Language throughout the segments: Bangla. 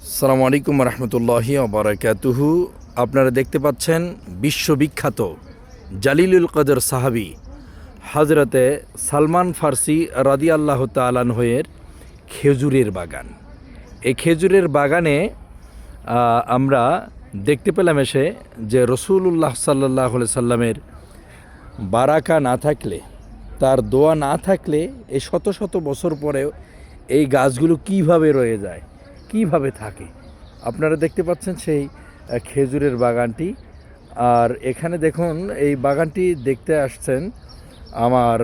আসসালামু আলাইকুম রহমতুল্লাহি ওবারাকাতুহু। আপনারা দেখতে পাচ্ছেন বিশ্ববিখ্যাত জালিলুল কদর সাহাবী হজরতে সালমান ফার্সি রাদিয়াল্লাহু তাআলা আনহুয়ের খেজুরের বাগান। এই খেজুরের বাগানে আমরা দেখতে পেলাম এসে যে রসুলুল্লাহ সাল্লাল্লাহু আলাইহি সাল্লামের বারাকা না থাকলে, তার দোয়া না থাকলে এই শত শত বছর পরেও এই গাছগুলো কিভাবে রয়ে যায়, কিভাবে থাকে। আপনারা দেখতে পাচ্ছেন সেই খেজুরের বাগানটি। আর এখানে দেখুন এই বাগানটি দেখতে আসছেন আমার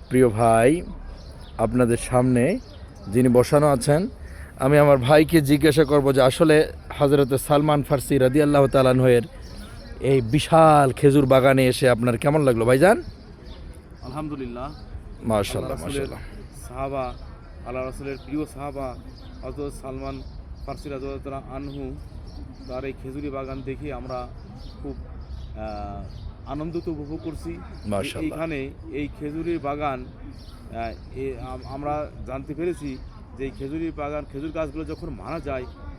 প্রিয় ভাই আপনাদের সামনে যিনি বসানো আছেন। আমি আমার ভাইকে জিজ্ঞাসা করব যে আসলে হযরতে সালমান ফার্সি রাদিয়াল্লাহু তাআলা আনহুয়ের এই বিশাল খেজুর বাগানে এসে আপনার কেমন লাগলো ভাইজান? আলহামদুলিল্লাহ, মাশাআল্লাহ মাশাআল্লাহ। সাহাবা, আল্লাহ রাসূলের প্রিয় সাহাবা হযরত সালমান ফার্সি রাদিয়াল্লাহু তাআলা আনহু, তার এই খেজুরি বাগান দেখে আমরা খুব আনন্দিত উপভোগ করছি। মাশাআল্লাহ। এইখানে এই খেজুরির বাগান আমরা জানতে পেরেছি যে এই খেজুরি বাগান, খেজুর গাছগুলো যখন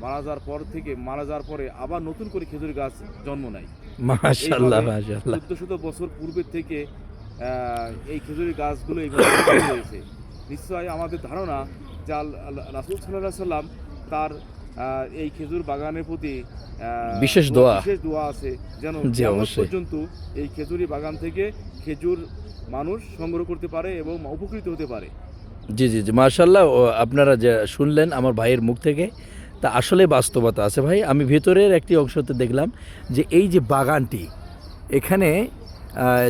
মারা যাওয়ার পরে আবার নতুন করে খেজুর গাছ জন্ম নেয়। মাশাআল্লাহ মাশাআল্লাহ। 1400 বছর পূর্বের থেকে এই খেজুরি গাছগুলো এইভাবে হয়েছে। নিশ্চয় আমাদের ধারণা যে রাসূল সাল্লাল্লাহু আলাইহি সাল্লাম তার এই খেজুর বাগানের প্রতি বিশেষ দোয়া আছে যেন কিয়ামত পর্যন্ত এই খেজুরি বাগান থেকে খেজুর মানুষ সংগ্রহ করতে পারে এবং উপকৃত হতে পারে। জি জি জি, মাশাআল্লাহ। আপনারা যে শুনলেন আমার ভাইয়ের মুখ থেকে, তা আসলে বাস্তবতা আছে ভাই। আমি ভেতরের একটি অংশতে দেখলাম যে এই যে বাগানটি, এখানে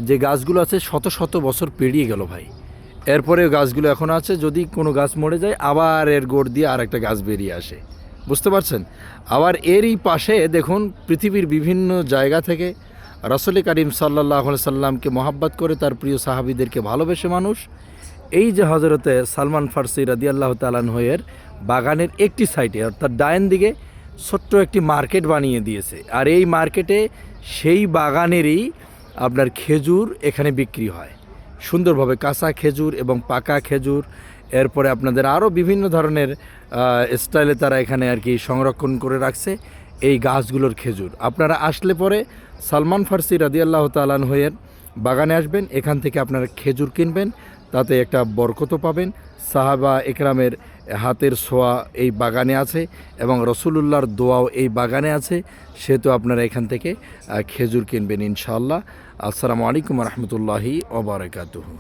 যে গাছগুলো আছে শত শত বছর পেরিয়ে গেল ভাই, এরপরে গাছগুলো এখন আছে। যদি কোনো গাছ মরে যায় আবার এর গোড় দিয়ে আর একটা গাছ বেরিয়ে আসে, বুঝতে পারছেন? আবার এরই পাশে দেখুন পৃথিবীর বিভিন্ন জায়গা থেকে রাসূল করিম সাল্লাল্লাহু আলাইহি সাল্লামকে মহাব্বত করে, তার প্রিয় সাহাবীদেরকে ভালোবেসে মানুষ এই যে হযরতে সালমান ফার্সি রাদিয়াল্লাহু তাআলা আনহুয়ের বাগানের একটি সাইডে, অর্থাৎ ডাইন দিকে ছোট্ট একটি মার্কেট বানিয়ে দিয়েছে। আর এই মার্কেটে সেই বাগানেরই আপনার খেজুর এখানে বিক্রি হয় সুন্দরভাবে, কাঁচা খেজুর এবং পাকা খেজুর। এরপরে আপনাদের আরও বিভিন্ন ধরনের স্টাইলে তারা এখানে আর কি সংরক্ষণ করে রাখছে এই গাছগুলোর খেজুর। আপনারা আসলে পরে সালমান ফার্সি রাদিয়াল্লাহু তাআলা আনহুয়ের বাগানে আসবেন, এখান থেকে আপনারা খেজুর কিনবেন, তাতে একটা বরকতও পাবেন। সাহাবা একরামের হাতের ছোঁয়া এই বাগানে আছে এবং রসুলুল্লাহর দোয়াও এই বাগানে আছে, সেহেতু আপনারা এখান থেকে খেজুর কিনবেন ইনশাআল্লাহ। আসসালামু আলাইকুম রহমতুল্লাহি ওয়া বারাকাতুহু।